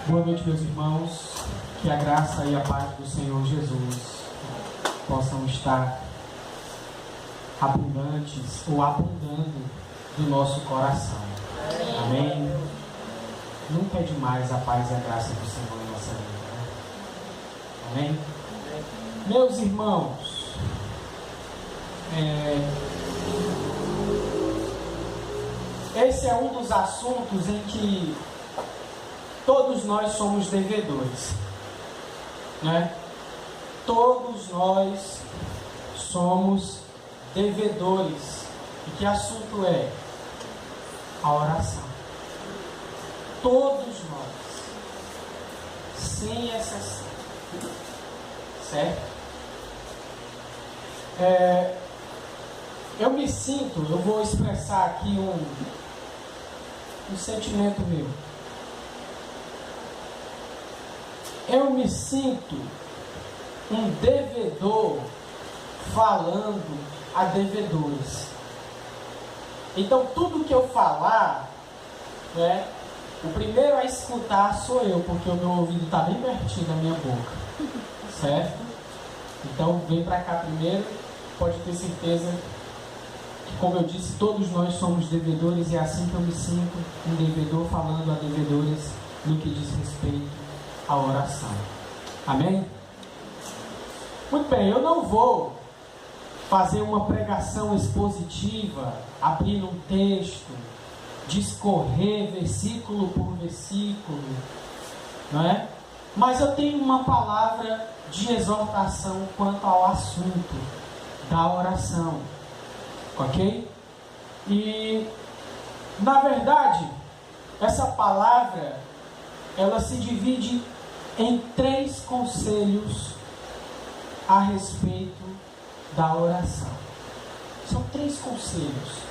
Boa noite, meus irmãos. Que a graça e a paz do Senhor Jesus possam estar abundantes ou abundando do nosso coração. Amém? Nunca é demais a paz e a graça do Senhor em nossa vida, né? Amém? Meus irmãos, esse é um dos assuntos em que todos nós somos devedores, né? Todos nós somos devedores. E que assunto é? A oração. Todos nós, sem exceção, certo? Eu me sinto, eu vou expressar aqui um sentimento meu. Eu me sinto um devedor falando a devedores. Então tudo que eu falar, né, o primeiro a escutar sou eu, porque o meu ouvido está bem pertinho da minha boca, certo? Então vem para cá primeiro, pode ter certeza que, como eu disse, todos nós somos devedores, e é assim que eu me sinto, um devedor falando a devedores no que diz respeito à oração. Amém? Muito bem, eu não vou fazer uma pregação expositiva, abrir um texto, discorrer versículo por versículo, não é? Mas eu tenho uma palavra de exortação quanto ao assunto da oração, ok? E, na verdade, essa palavra, ela se divide em 3 conselhos a respeito da oração. São 3 conselhos,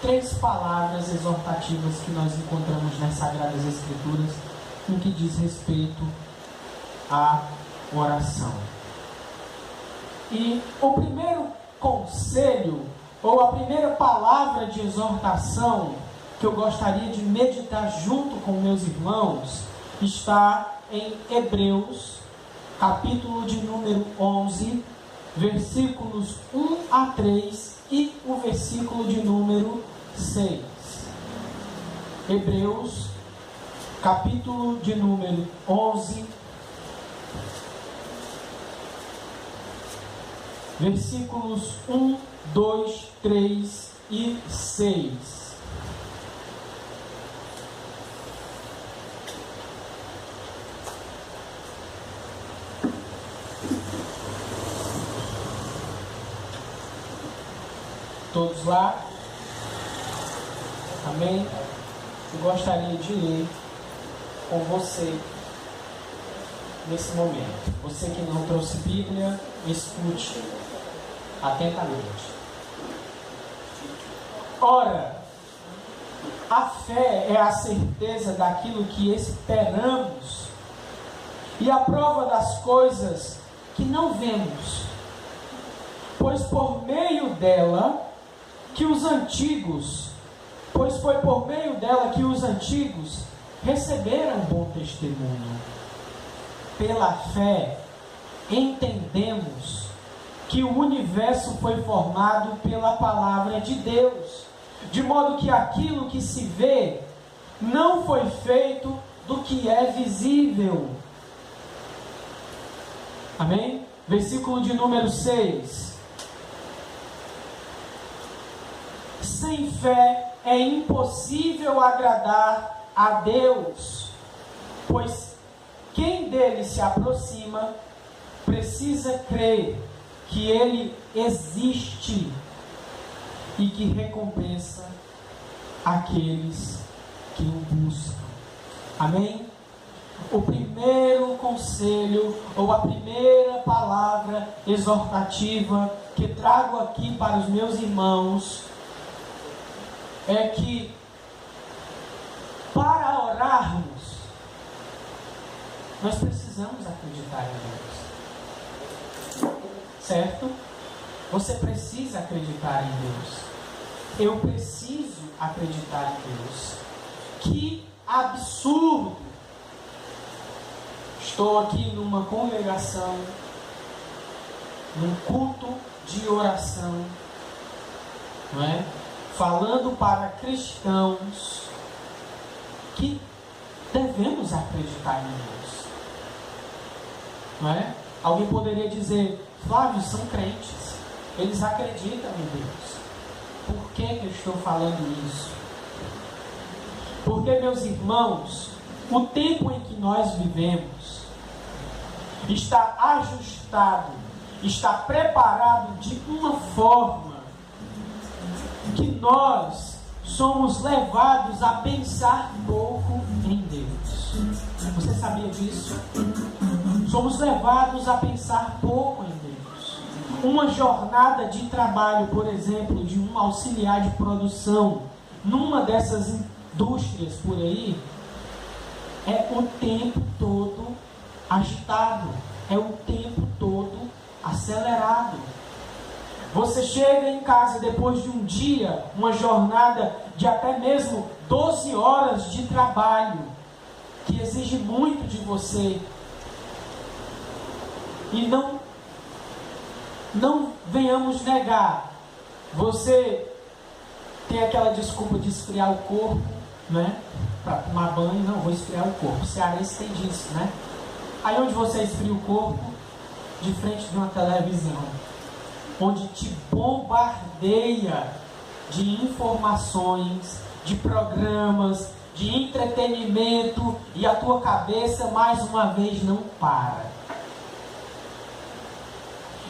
3 palavras exortativas que nós encontramos nas Sagradas Escrituras no que diz respeito à oração. E o primeiro conselho, ou a primeira palavra de exortação que eu gostaria de meditar junto com meus irmãos, está em Hebreus, capítulo de número 11, versículos 1 a 3 e o versículo de número 6. Hebreus, capítulo de número 11, versículos 1, 2, 3 e 6. Todos lá? Amém? Eu gostaria de ler com você nesse momento. Você que não trouxe Bíblia, escute atentamente. Ora, a fé é a certeza daquilo que esperamos e a prova das coisas que não vemos, pois foi por meio dela que os antigos receberam bom testemunho. Pela fé, entendemos que o universo foi formado pela palavra de Deus, de modo que aquilo que se vê não foi feito do que é visível. Amém? Versículo de número 6. Sem fé é impossível agradar a Deus, pois quem dele se aproxima precisa crer que ele existe e que recompensa aqueles que o buscam. Amém? O primeiro conselho, ou a primeira palavra exortativa que trago aqui para os meus irmãos, é que para orarmos, nós precisamos acreditar em Deus. Certo? Você precisa acreditar em Deus. Eu preciso acreditar em Deus. Que absurdo Estou aqui numa congregação, num culto de oração, não é? Falando para cristãos que devemos acreditar em Deus, não é? Alguém poderia dizer: Flávio, são crentes, eles acreditam em Deus. Por que eu estou falando isso? Porque, meus irmãos, o tempo em que nós vivemos está ajustado, está preparado de uma forma que nós somos levados a pensar pouco em Deus. Você sabia disso? Somos levados a pensar pouco em Deus. Uma jornada de trabalho, por exemplo, de um auxiliar de produção, numa dessas indústrias por aí, é o tempo todo agitado, é o tempo todo acelerado. Você chega em casa depois de um dia, uma jornada de até mesmo 12 horas de trabalho, que exige muito de você. E não venhamos negar, você tem aquela desculpa de esfriar o corpo, né? Para tomar banho, não, vou esfriar o corpo. Cearense tem disso, né? Aí onde você esfria o corpo? De frente de uma televisão, onde te bombardeia de informações, de programas, de entretenimento, e a tua cabeça mais uma vez não para.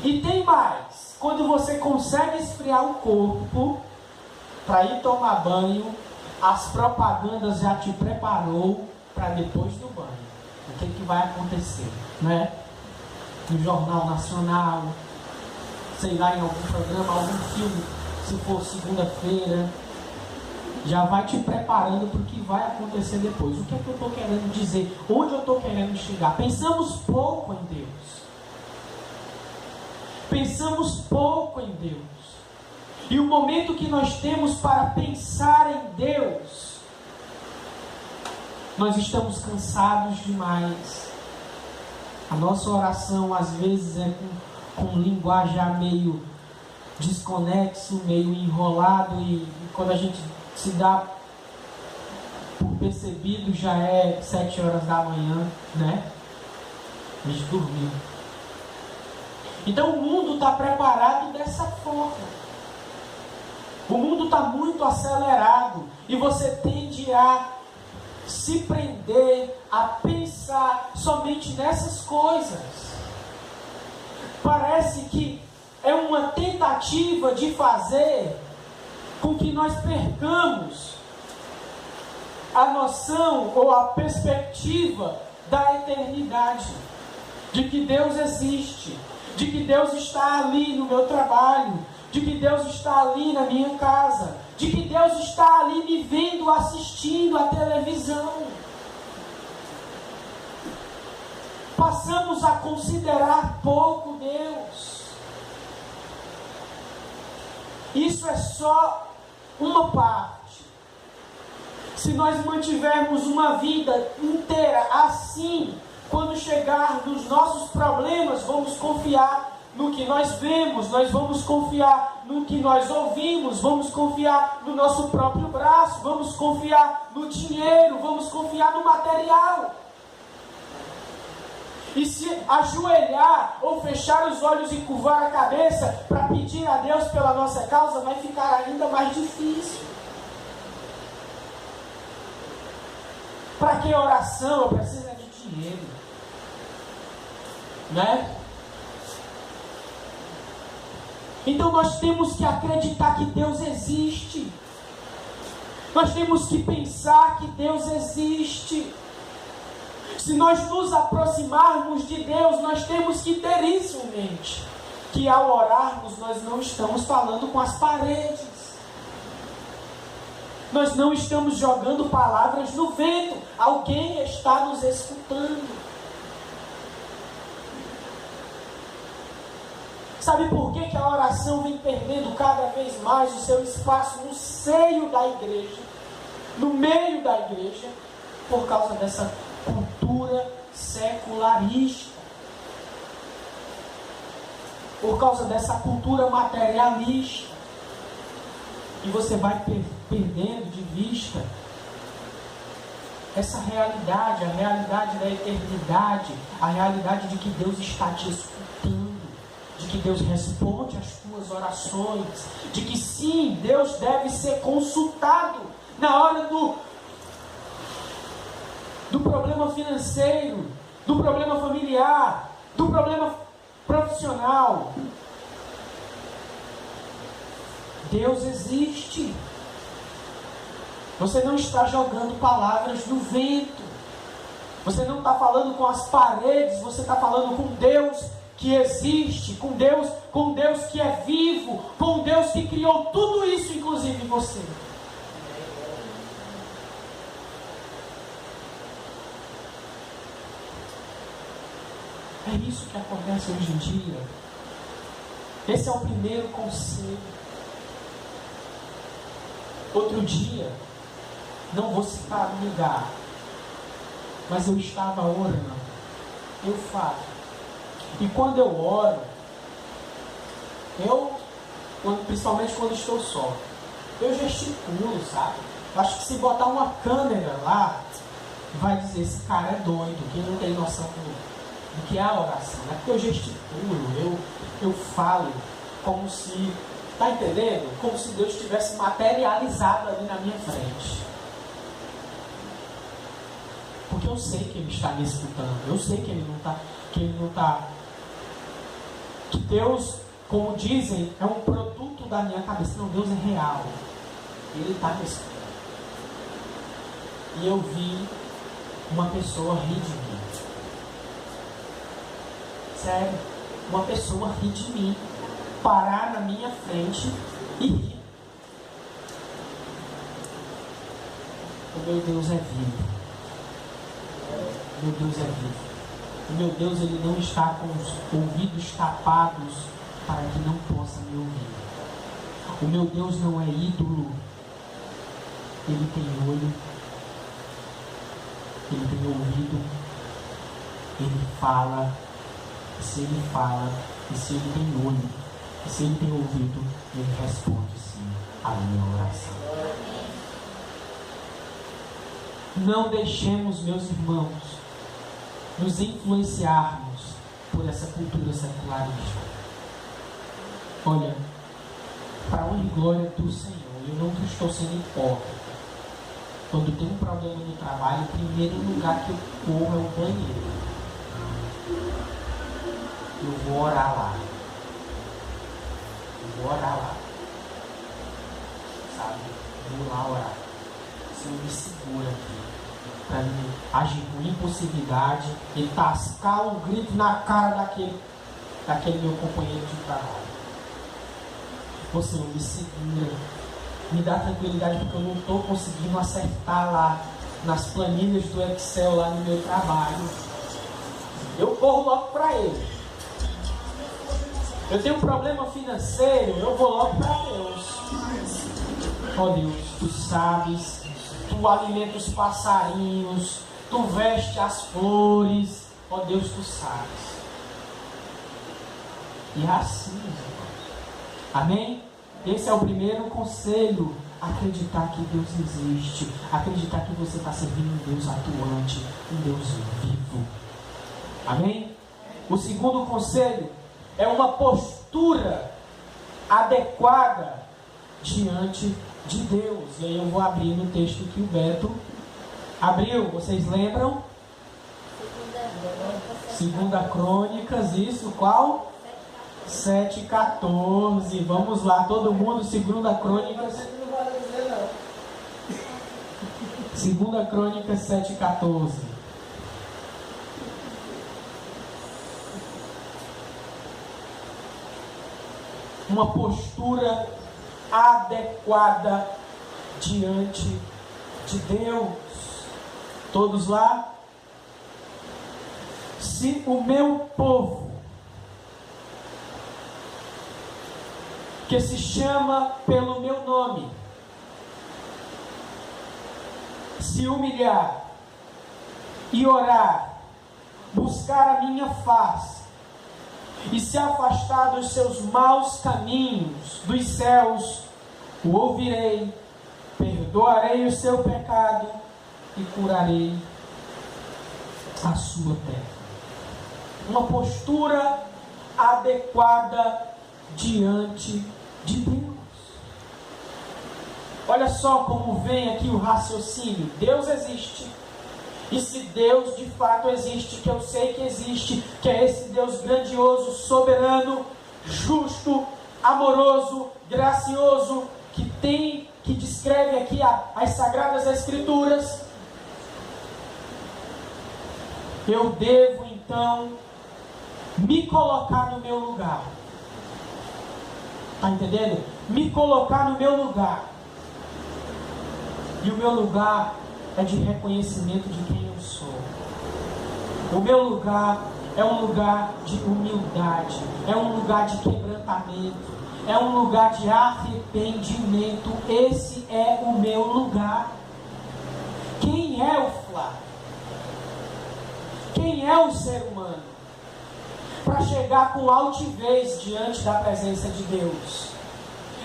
E tem mais, quando você consegue esfriar o corpo para ir tomar banho, as propagandas já te preparou para depois do banho. O que vai acontecer, né? No Jornal Nacional, sei lá, em algum programa, algum filme, se for segunda-feira, já vai te preparando para o que vai acontecer depois. O que é que eu estou querendo dizer? Onde eu estou querendo chegar? Pensamos pouco em Deus. Pensamos pouco em Deus. E o momento que nós temos para pensar em Deus, nós estamos cansados demais. A nossa oração às vezes é com um linguajar meio desconexo, meio enrolado, e quando a gente se dá por percebido já é 7 horas da manhã, né? A gente dormiu. Então o mundo está preparado dessa forma. O mundo está muito acelerado e você tende a se prender, a pensar somente nessas coisas. Parece que é uma tentativa de fazer com que nós percamos a noção ou a perspectiva da eternidade, de que Deus existe, de que Deus está ali no meu trabalho, de que Deus está ali na minha casa, de que Deus está ali me vendo assistindo a televisão. Passamos a considerar pouco Deus. Isso é só uma parte. Se nós mantivermos uma vida inteira assim, quando chegar nos nossos problemas, vamos confiar no que nós vemos, nós vamos confiar no que nós ouvimos, vamos confiar no nosso próprio braço, vamos confiar no dinheiro, vamos confiar no material. E se ajoelhar ou fechar os olhos e curvar a cabeça para pedir a Deus pela nossa causa, vai ficar ainda mais difícil. Para que oração? Eu preciso de dinheiro, né? Então nós temos que acreditar que Deus existe. Nós temos que pensar que Deus existe. Se nós nos aproximarmos de Deus, nós temos que ter isso em mente. Que ao orarmos, nós não estamos falando com as paredes. Nós não estamos jogando palavras no vento. Alguém está nos escutando. Sabe por que a oração vem perdendo cada vez mais o seu espaço no seio da igreja, no meio da igreja? Por causa dessa cultura secularista. Por causa dessa cultura materialista. E você vai perdendo de vista essa realidade, a realidade da eternidade, a realidade de que Deus está te escutando, de que Deus responde às tuas orações, de que sim, Deus deve ser consultado na hora do problema financeiro, do problema familiar, do problema profissional. Deus existe. Você não está jogando palavras no vento. Você não está falando com as paredes. Você está falando com Deus que existe, com Deus que é vivo, com Deus que criou tudo isso, inclusive você. É isso que acontece hoje em dia. Esse é o primeiro conselho. Outro dia, não vou citar o lugar, mas eu estava orando. Eu falo. E quando eu oro, principalmente quando estou só, eu gesticulo, sabe? Eu acho que se botar uma câmera lá, vai dizer, esse cara é doido, que não tem noção do que é a oração. É porque eu gesticulo, eu falo como se... Está entendendo? Como se Deus tivesse materializado ali na minha frente. Porque eu sei que Ele está me escutando. Eu sei que Ele não está... Que Deus, como dizem, é um produto da minha cabeça. Não, Deus é real. Ele está me escutando. E eu vi uma pessoa rir de mim. Sério. Uma pessoa rir de mim. Parar na minha frente e rir. O meu Deus é vivo. O meu Deus é vivo. O meu Deus, Ele não está com os ouvidos tapados para que não possa me ouvir. O meu Deus não é ídolo. Ele tem olho. Ele tem ouvido. Ele fala. Se Ele fala, e se Ele tem olho, e se Ele tem ouvido, Ele responde sim à minha oração. Não deixemos, meus irmãos, nos influenciarmos por essa cultura secularista. Olha, para a honra e glória do Senhor, eu não estou sendo hipócrita. Quando tem um problema no trabalho, o primeiro lugar que eu corro é o banheiro. Eu vou orar lá. Vou orar lá. Sabe? Vou lá orar. Senhor, me segura aqui. Para mim agir com impulsividade e tascar um grito na cara daquele meu companheiro de trabalho. Ô Senhor, me segura. Me dá tranquilidade porque eu não estou conseguindo acertar lá nas planilhas do Excel lá no meu trabalho. Eu corro logo para Ele. Eu tenho um problema financeiro, eu vou logo para Deus. Ó Deus, Tu sabes, Tu alimenta os passarinhos, Tu veste as flores. Ó Deus, Tu sabes. E é assim, irmãos. Amém? Esse é o primeiro conselho. Acreditar que Deus existe. Acreditar que você está servindo um Deus atuante, um Deus vivo. Amém? O segundo conselho é uma postura adequada diante de Deus. E aí eu vou abrir no texto que o Beto abriu. Vocês lembram? Segunda Crônicas, isso, qual? 7:14. Vamos lá, todo mundo, Segunda Crônicas. Segunda Crônicas 7:14. Uma postura adequada diante de Deus. Todos lá? Se o meu povo, que se chama pelo meu nome, se humilhar e orar, buscar a minha face, e se afastar dos seus maus caminhos, dos céus, o ouvirei, perdoarei o seu pecado e curarei a sua terra. Uma postura adequada diante de Deus. Olha só como vem aqui o raciocínio. Deus existe. E se Deus de fato existe, que eu sei que existe, que é esse Deus grandioso, soberano, justo, amoroso, gracioso, que descreve aqui as Sagradas Escrituras, eu devo então me colocar no meu lugar. Está entendendo? Me colocar no meu lugar. E o meu lugar é de reconhecimento de quem eu sou. O meu lugar é um lugar de humildade, é um lugar de quebrantamento, é um lugar de arrependimento. Esse é o meu lugar. Quem é o Flávio? Quem é o ser humano para chegar com altivez diante da presença de Deus,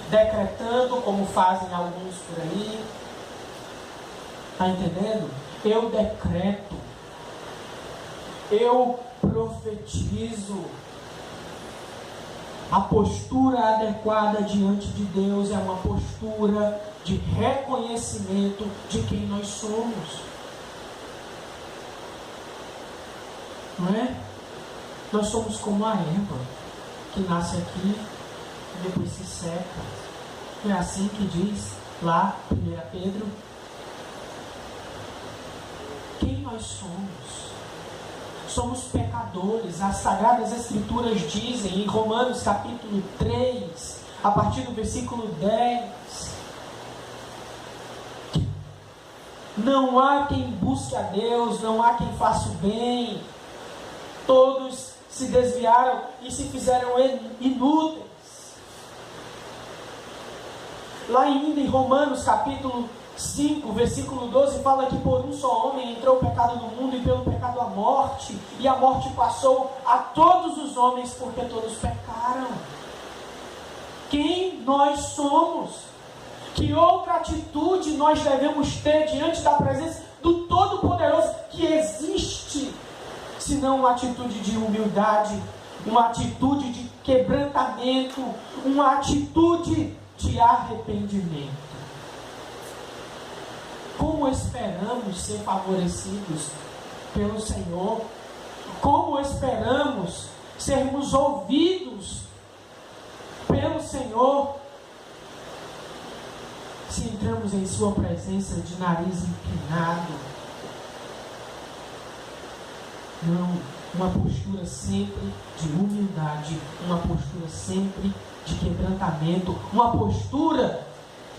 decretando como fazem alguns por aí? Está entendendo? Eu decreto, eu profetizo. A postura adequada diante de Deus é uma postura de reconhecimento de quem nós somos. Não é? Nós somos como a erva que nasce aqui e depois se seca. É assim que diz lá 1 Pedro. Quem nós somos? Somos pecadores. As Sagradas Escrituras dizem em Romanos capítulo 3, a partir do versículo 10, não há quem busque a Deus, não há quem faça o bem. Todos se desviaram e se fizeram inúteis. Lá ainda em Romanos capítulo 5, versículo 12, fala que por um só homem entrou o pecado no mundo, e pelo pecado a morte, e a morte passou a todos os homens, porque todos pecaram. Quem nós somos? Que outra atitude nós devemos ter diante da presença do Todo-Poderoso que existe, senão uma atitude de humildade, uma atitude de quebrantamento, uma atitude de arrependimento? Como esperamos ser favorecidos pelo Senhor? Como esperamos sermos ouvidos pelo Senhor se entramos em sua presença de nariz empinado? Não, uma postura sempre de humildade, uma postura sempre de quebrantamento, uma postura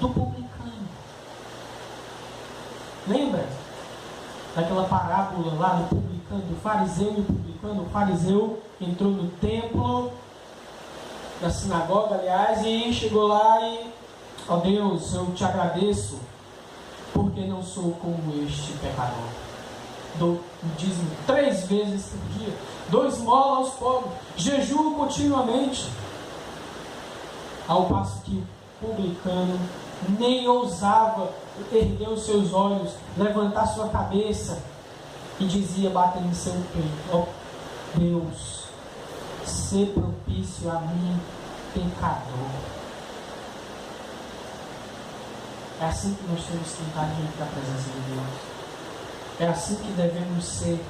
do publicano. Lembra daquela parábola lá do publicano, do fariseu e o publicano? O fariseu entrou no templo, na sinagoga, aliás, e chegou lá e: ó Deus, eu te agradeço, porque não sou como este pecador. Dou o dízimo 3 vezes por dia, dou esmola aos pobres, jejuo continuamente. Ao passo que o publicano nem ousava erguer os seus olhos, levantar sua cabeça, e dizia, batendo em seu peito: ó Deus, sê propício a mim, pecador. É assim que nós temos que estar diante da presença de Deus. É assim que devemos ser,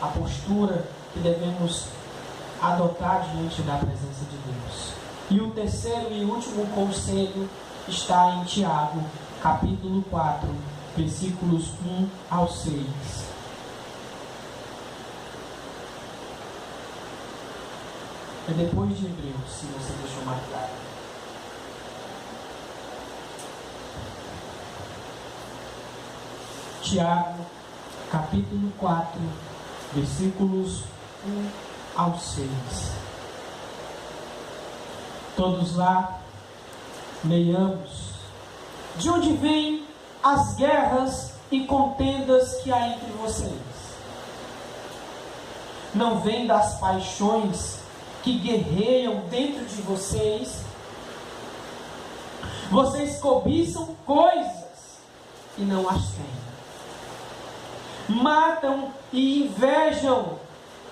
a postura que devemos adotar diante da presença de Deus. E o terceiro e último conselho está em Tiago, capítulo 4, versículos 1 ao 6. É depois de Hebreus, se você deixou marcado. Tiago, capítulo 4, versículos 1 ao 6. Todos lá, leiamos. De onde vêm as guerras e contendas que há entre vocês não vêm das paixões que guerreiam dentro de vocês? Vocês cobiçam coisas e não as têm. Matam e invejam,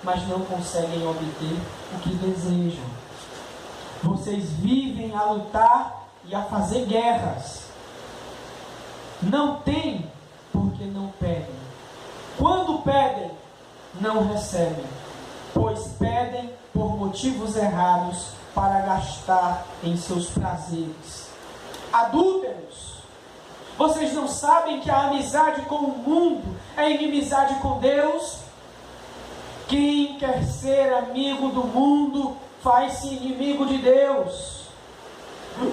mas não conseguem obter o que desejam. Vocês vivem a lutar e a fazer guerras. Não têm porque não pedem. Quando pedem, não recebem, pois pedem por motivos errados para gastar em seus prazeres. Adúlteros, vocês não sabem que a amizade com o mundo é inimizade com Deus? Quem quer ser amigo do mundo faz-se inimigo de Deus.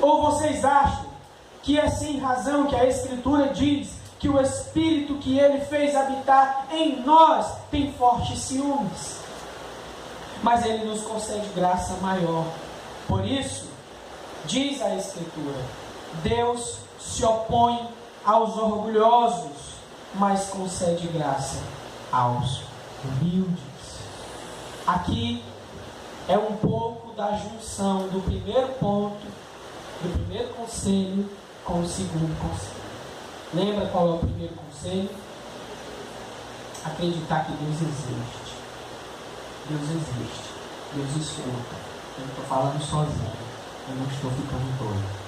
Ou vocês acham que é sem razão que a Escritura diz que o Espírito que Ele fez habitar em nós tem fortes ciúmes? Mas Ele nos concede graça maior. Por isso, diz a Escritura, Deus se opõe aos orgulhosos, mas concede graça aos humildes. Aqui é um pouco da junção do primeiro ponto, do primeiro conselho com o segundo conselho. Lembra qual é o primeiro conselho? Acreditar que Deus existe. Deus existe. Deus escuta. Eu não estou falando sozinho. Eu não estou ficando doido.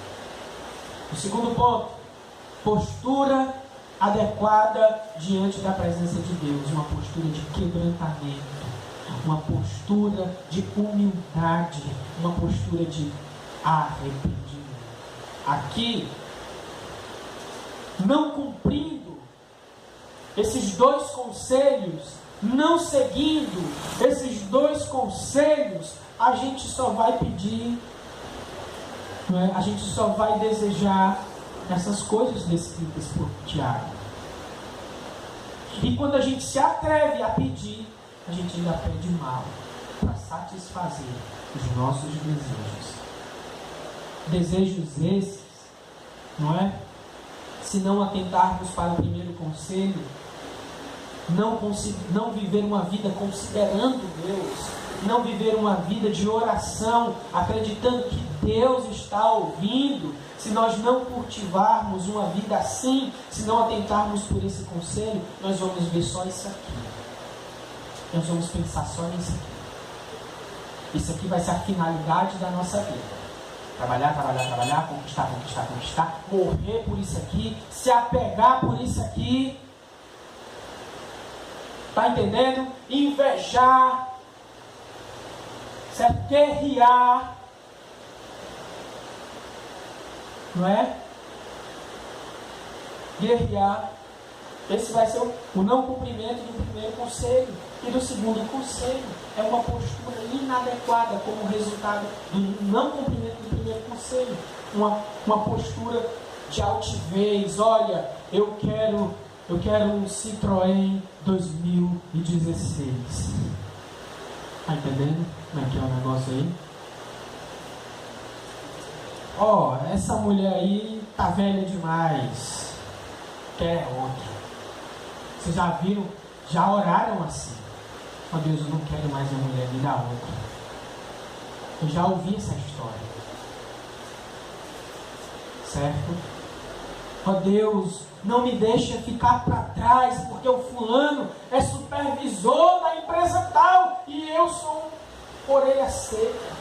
O segundo ponto, postura adequada diante da presença de Deus. Uma postura de quebrantamento. Uma postura de humildade. Uma postura de arrependimento. Aqui, não cumprindo esses dois conselhos, não seguindo esses dois conselhos, a gente só vai pedir, não é? A gente só vai desejar essas coisas descritas por Tiago. E quando a gente se atreve a pedir, a gente ainda pede mal para satisfazer os nossos desejos. Desejos esses, não é? Se não atentarmos para o primeiro conselho, não viver uma vida considerando Deus, não viver uma vida de oração, acreditando que Deus está ouvindo, se nós não cultivarmos uma vida assim, se não atentarmos por esse conselho, nós vamos ver só isso aqui. Nós vamos pensar só nisso aqui. Isso aqui vai ser a finalidade da nossa vida. Trabalhar, trabalhar, trabalhar, conquistar, conquistar, conquistar, morrer por isso aqui, se apegar por isso aqui. Está entendendo? Invejar, certo? Guerrear, não é? Guerrear. Esse vai ser o não cumprimento do primeiro conselho. E do segundo conselho, é uma postura inadequada como resultado do não cumprimento do primeiro conselho. Uma postura de altivez. Olha, eu quero um Citroën 2016. Está entendendo como é que é o negócio aí? Ó, essa mulher aí tá velha demais. Quer outra. Vocês já viram? Já oraram assim? Ó Deus, eu não quero mais a mulher, me dá outra. Eu já ouvi essa história. Certo? Ó Deus, não me deixa ficar para trás, porque o fulano é supervisor da empresa tal e eu sou orelha seca.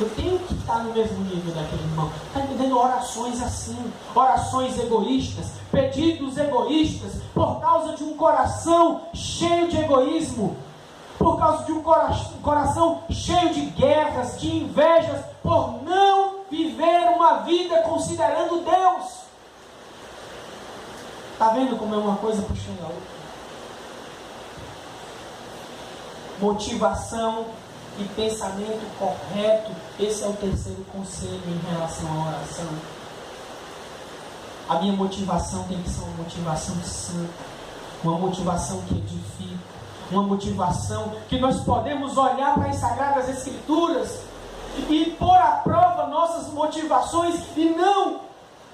Eu tenho que estar no mesmo nível daquele irmão. Está entendendo? Orações assim, orações egoístas, pedidos egoístas, por causa de um coração cheio de egoísmo, por causa de um coração cheio de guerras, de invejas, por não viver uma vida considerando Deus. Está vendo como é uma coisa puxando a outra? Motivação e pensamento correto, esse é o terceiro conselho em relação à oração. A minha motivação tem que ser uma motivação santa, uma motivação que edifica, uma motivação que nós podemos olhar para as Sagradas Escrituras e pôr à prova nossas motivações e não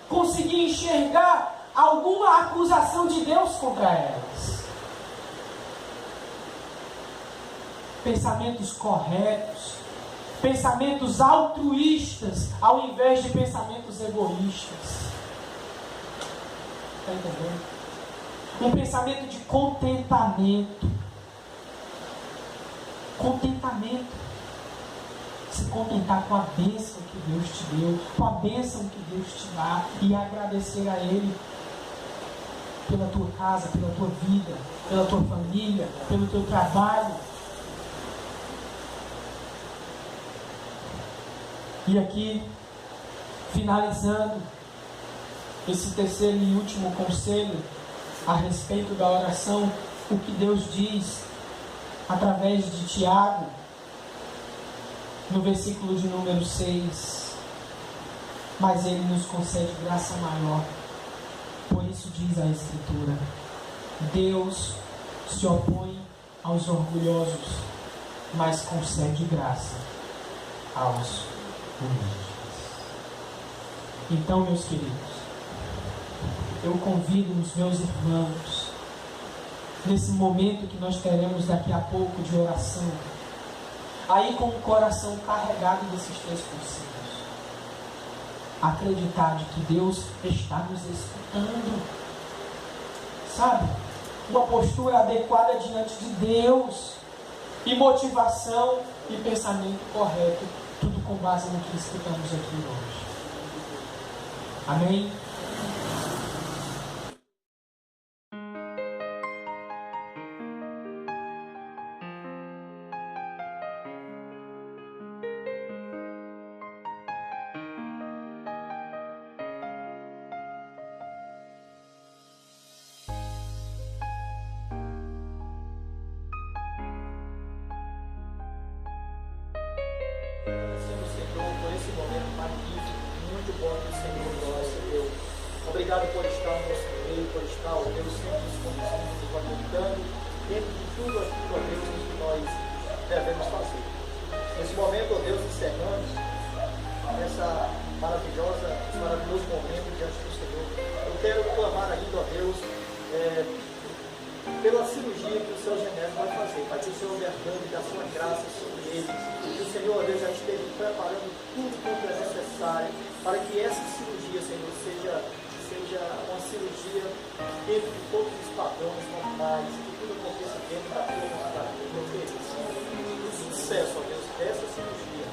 conseguir enxergar alguma acusação de Deus contra elas. Pensamentos corretos, pensamentos altruístas, ao invés de pensamentos egoístas. Está entendendo? Um pensamento de contentamento. Contentamento. Se contentar com a bênção que Deus te deu, com a bênção que Deus te dá, e agradecer a Ele pela tua casa, pela tua vida, pela tua família, pelo teu trabalho. E aqui, finalizando esse terceiro e último conselho a respeito da oração, o que Deus diz através de Tiago, no versículo de número 6, mas Ele nos concede graça maior. Por isso diz a Escritura: Deus se opõe aos orgulhosos, mas concede graça aos humildes. Então, meus queridos, eu convido os meus irmãos, nesse momento que nós teremos daqui a pouco de oração, aí com o coração carregado desses 3 conselhos, acreditar de que Deus está nos escutando, sabe? Uma postura adequada diante de Deus, e motivação e pensamento correto, tudo com base no que escutamos aqui hoje. Amém? Obrigado por estar no nosso meio, por estar, ó Deus, sempre nos conduzindo, nos orientando, dentro de tudo aquilo, ó Deus, que nós devemos fazer. Nesse momento, ó Deus, encerrando esse maravilhoso momento diante do Senhor, eu quero clamar ainda, ó Deus, pela cirurgia que o seu Genésio vai fazer, para que o Senhor derrame da sua graça sobre ele, que o Senhor, ó Deus, já esteja preparando tudo quanto é necessário, para que essa cirurgia, Senhor, seja uma cirurgia dentro de todos os padrões normais, que tudo aconteça dentro da tua vontade. O sucesso, ó Deus, dessa cirurgia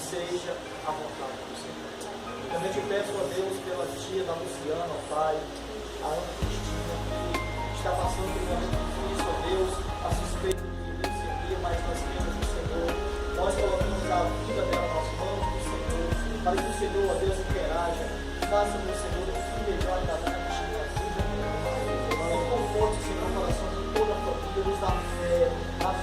seja a vontade do Senhor. Também te peço, ó Deus, pela tia da Luciana, ó Pai, a Ana Cristina, que está passando por um momento difícil, ó Deus, a suspeita de leucemia, mas nós temos o Senhor. Nós colocamos a vida dela nas mãos do Senhor, para que o Senhor, ó Deus, interaja. Faça, meu Senhor, o melhor da noite, e conforte, Senhor, o coração de toda a família, nos dá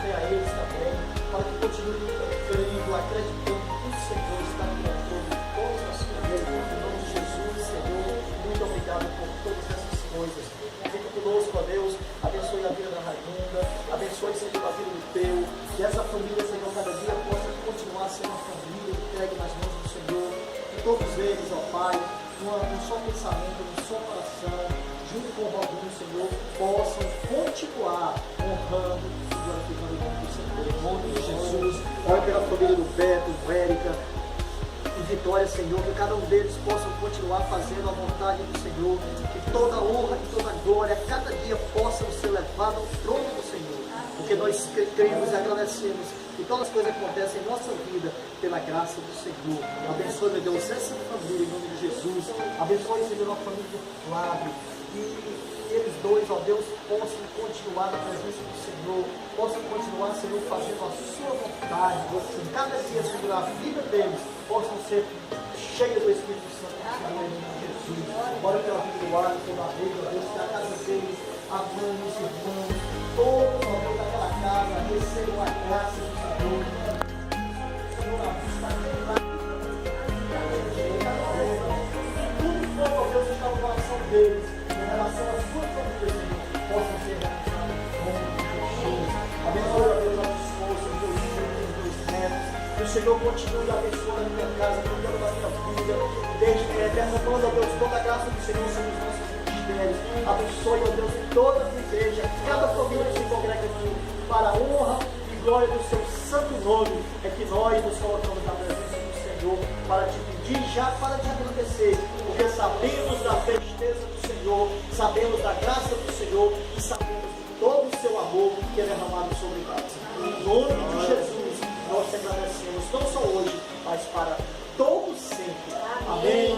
fé a eles também, para que continue crendo, acreditando que o Senhor está no controle de todas as coisas. Em nome de Jesus, Senhor, muito obrigado por todas essas coisas. Fica conosco, ó Deus, abençoe a vida da Raimundo, abençoe, Senhor, a vida do teu, que essa família, Senhor, cada dia possa continuar sendo uma família entregue nas mãos do Senhor, que todos eles, ó Pai, um só pensamento, um só coração, junto com o Robinho, Senhor, possam continuar honrando e glorificando o nome do Senhor. Em nome de Jesus, ora pela família do Beto, Érica e Vitória, Senhor, que cada um deles possam continuar fazendo a vontade do Senhor, que toda honra e toda glória, cada dia possam ser levadas ao trono do Senhor, porque nós cremos e agradecemos que todas as coisas acontecem em nossa vida pela graça do Senhor. Abençoe, meu Deus, essa família em nome de Jesus. Abençoe, Senhor, a família do Flávio. E eles dois, ó Deus, possam continuar na presença do Senhor, possam continuar, Senhor, fazendo a sua vontade. Assim, cada dia, Senhor, a vida deles possam ser cheias do Espírito Santo, Senhor, em nome de Jesus. Ora pela vida do ar, pela vida, ó Deus, que a casa deles, a mãe, os irmãos, todos, ó Deus, daquela casa, recebam a graça do Senhor. Senhor, a vista tudo quanto, ó Deus, está no coração deles, em relação às suas famílias, Senhor, possam ser realizados em nome de Jesus. Abençoe, ó Deus, nosso esposo, os teus filhos, os teus netos. Que o Senhor continue abençoando a minha casa, cuidando da minha vida, derramando, ó Deus, toda a graça do Senhor sobre os nossos ministérios. mulheres. Abençoe, ó Deus, toda a igreja, cada família que se congrega aqui, para a honra e glória do seu santo nome, é que nós nos colocamos na presença do Senhor para te pedir, já para te agradecer, porque sabemos da presteza do Senhor, sabemos da graça do Senhor e sabemos de todo o seu amor que é derramado sobre nós. Em nome de Jesus, nós te agradecemos, não só hoje, mas para todo sempre. Amém.